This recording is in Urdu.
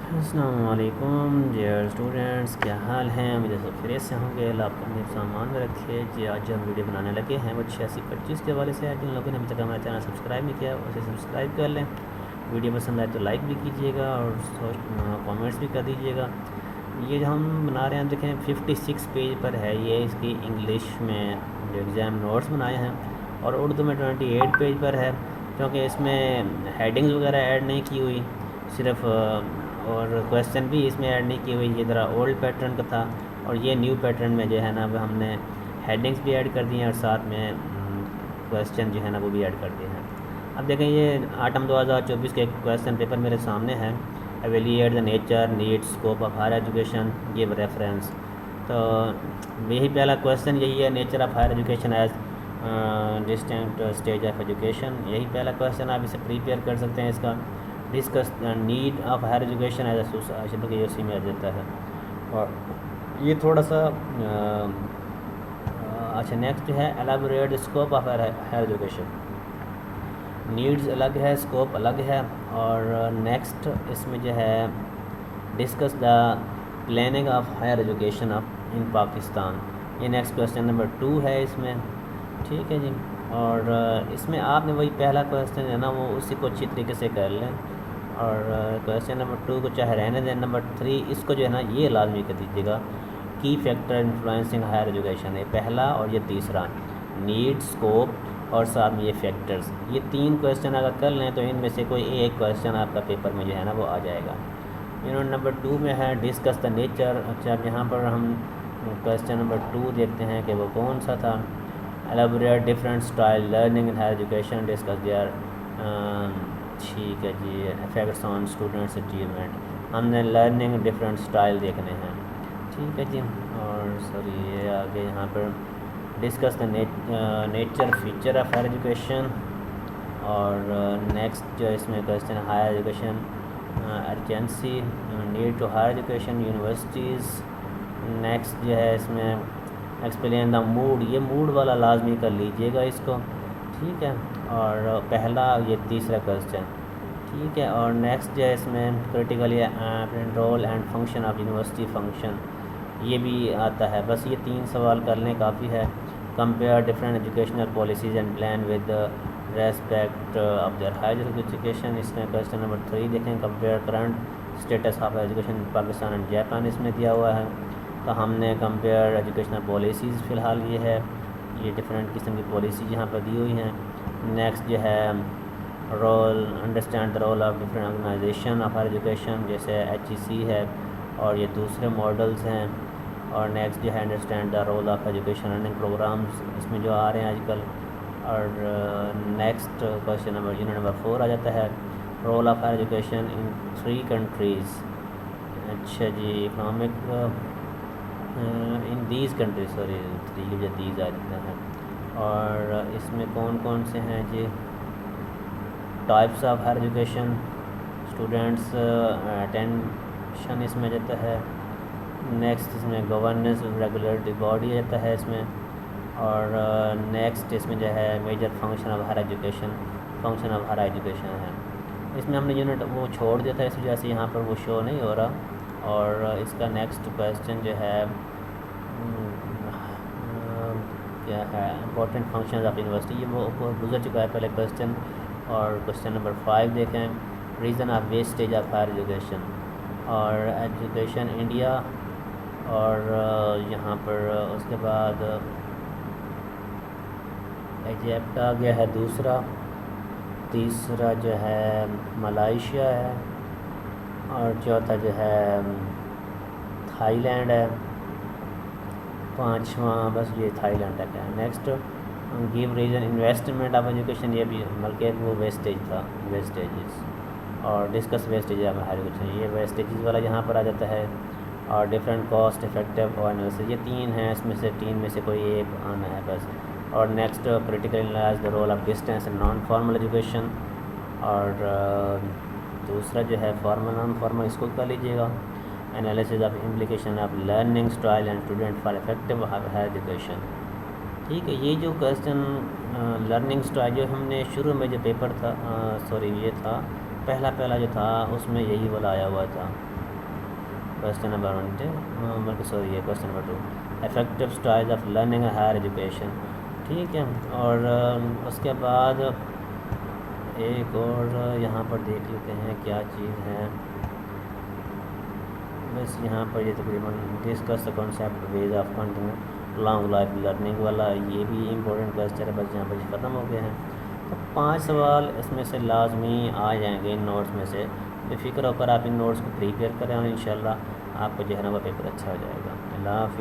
السلام علیکم ڈیئر اسٹوڈنٹس، کیا حال ہیں؟ مجھے سب خیریت سے ہوں گے، اللہ آپ کو اپنے سامان میں رکھے جی۔ آج جو ہم ویڈیو بنانے لگے ہیں وہ 8625 کے حوالے سے ہے۔ جن لوگوں نے ابھی تک ہمارا چینل سبسکرائب نہیں کیا اسے سبسکرائب کر لیں، ویڈیو پسند آئے تو لائک بھی کیجیے گا اور کامنٹس بھی کر دیجیے گا۔ یہ جو ہم بنا رہے ہیں دیکھیں 56 پیج پر ہے، یہ اس کی انگلش میں جو ایگزام نوٹس بنائے ہیں، اور اردو میں 28 پیج پر ہے، کیونکہ اس میں ہیڈنگز وغیرہ ایڈ نہیں کی ہوئی، صرف اور کویسچن بھی اس میں ایڈ نہیں کی ہوئی۔ یہ ذرا اولڈ پیٹرن کا تھا، اور یہ نیو پیٹرن میں جو ہے نا وہ ہم نے ہیڈنگس بھی ایڈ کر دی ہیں، اور ساتھ میں کویسچن جو ہے نا وہ بھی ایڈ کر دیے ہیں۔ اب دیکھیں یہ آٹم 2024 کے کویسچن پیپر میرے سامنے ہے۔ Evaluate the nature and scope of higher education, give reference. تو یہی پہلا کویسچن یہی ہے، nature of higher education as distinct stage of education, یہی پہلا کویسچن آپ اسے پریپیئر کر سکتے ہیں۔ اس کا discuss need of higher education as a society, بلکہ یہ اسی میں دیتا ہے۔ اور یہ تھوڑا سا اچھا نیکسٹ جو ہے elaborate scope of higher education, needs الگ ہے، اسکوپ الگ ہے۔ اور نیکسٹ اس میں جو ہے discuss the planning of higher education of in Pakistan, یہ نیکسٹ کویسچن نمبر 2 ہے اس میں، ٹھیک ہے جی۔ اور اس میں آپ نے وہی پہلا کویسچن ہے نا وہ اسی کو اچھی طریقے سے کر لیں، اور کویسچن نمبر 2 کو چاہے رہنے دیں۔ نمبر 3 اس کو جو ہے نا یہ لازمی کر دیجیے گا، کی فیکٹر انفلوئنسنگ ہائر ایجوکیشن، یہ پہلا اور یہ تیسرا، نیڈ، اسکوپ اور ساتھ میں یہ فیکٹرز، یہ 3 کویسچن اگر کر لیں تو ان میں سے کوئی ایک کویسچن آپ کا پیپر میں جو ہے نا وہ آ جائے گا۔ یونٹ نمبر 2 میں ہے ڈسکس دا نیچر۔ اچھا اب یہاں پر ہم کویسچن نمبر 2 دیکھتے ہیں کہ وہ کون سا تھا۔ Elaborate different style learning in higher education, discuss there, ٹھیک ہے جی، افیکٹس آن اسٹوڈنٹس اچیومنٹ، ہم نے لرننگ ڈفرینٹ اسٹائل دیکھنے ہیں، ٹھیک ہے جی۔ اور سوری یہ آگے یہاں پر discuss the nature feature of higher education, اور نیکسٹ جو اس میں question higher education urgency, need to higher education universities. Next جو ہے اس میں ایکسپلین دا موڈ، یہ موڈ والا لازمی کر لیجئے گا اس کو، ٹھیک ہے۔ اور پہلا یہ تیسرا کویسچن، ٹھیک ہے۔ اور نیکسٹ جو ہے اس میں critically role and function of university function, یہ بھی آتا ہے۔ بس یہ 3 سوال کر لیں کافی ہے۔ Compare different educational policies and plan with respect of their higher education, اس میں کویسچن نمبر 3 دیکھیں، compare current status of education Pakistan and Japan, اس میں دیا ہوا ہے۔ تو ہم نے کمپیئر ایجوکیشنل پالیسیز، فی الحال یہ ہے، یہ ڈفرینٹ قسم کی پالیسیز یہاں پر دی ہوئی ہیں۔ نیکسٹ جو ہے role, understand the role of different organization of higher education, جیسے HEC ہے اور یہ دوسرے ماڈلز ہیں۔ اور نیکسٹ جو ہے understand the role of education learning programmes, اس میں جو آ رہے ہیں آج کل۔ اور نیکسٹ کویسچن نمبر 4 آ جاتا ہے، role of higher education in 3 countries. اچھا جی، economic in these countries, sorry 3 کی وجہ دیز آ جاتا ہے۔ اور اس میں کون کون سے ہیں جی، types of higher education, students attention اس میں جاتا ہے۔ نیکسٹ اس میں گورننس ریگولیٹری باڈی جاتا ہے اس میں۔ اور نیکسٹ اس میں جو ہے major function of higher education, function of higher education ہے۔ اس میں ہم نے یونٹ وہ چھوڑ دیا تھا، اس وجہ سے یہاں پر وہ شو نہیں ہو رہا۔ اور اس کا نیکسٹ کویسچن جو ہے کیا ہے، امپورٹنٹ فنکشنز آف یونیورسٹی، یہ وہ گزر چکا ہے پہلے کویسچن۔ اور کویسچن نمبر 5 دیکھیں، reason of vestige of higher education اور ایجوکیشن انڈیا۔ اور یہاں پر اس کے بعد ایجپٹ آ گیا ہے دوسرا، تیسرا جو ہے ملائیشیا ہے، اور چوتھا جو ہے تھائی لینڈ ہے، 5واں بس یہ تھائی لینڈ تک ہے۔ Next give reason investment of education, یہ بھی بلکہ وہ ویسٹیج تھا، ویسٹیجز۔ اور discuss vestige of higher education, یہ ویسٹیجز والا یہاں پر آ جاتا ہے۔ اور ڈفرینٹ کاسٹ افیکٹو اور انالیسس، یہ 3 ہیں، اس میں سے 3 میں سے کوئی ایک آنا ہے بس۔ اور next political analyze the role of distance and non formal education. اور دوسرا جو ہے فارمل نان فارمل، اس کو کر لیجیے گا، analysis of implication of learning style and student for effective higher education, ٹھیک ہے۔ یہ جو کویسچن لرننگ اسٹائل جو ہم نے شروع میں جو پیپر تھا، سوری یہ تھا پہلا جو تھا اس میں یہی والا آیا ہوا تھا، question number 1 sorry question number 2 effective style of learning higher education, ٹھیک ہے۔ اور اس کے بعد ایک اور یہاں پر دیکھ لیتے ہیں کیا چیز ہے، بس یہاں پر یہ تقریباً discuss the concept ways of continue long life learning والا، یہ بھی امپورٹنٹ کویسچن ہے، بس یہاں پر ختم ہو گئے ہیں۔ تو 5 سوال اس میں سے لازمی آ جائیں گے ان نوٹس میں سے، بے فکر ہو کر آپ ان نوٹس کو پریپیئر کریں اور انشاءاللہ آپ کو جو ہے نا وہ پیپر اچھا ہو جائے گا۔ اللہ حافظ۔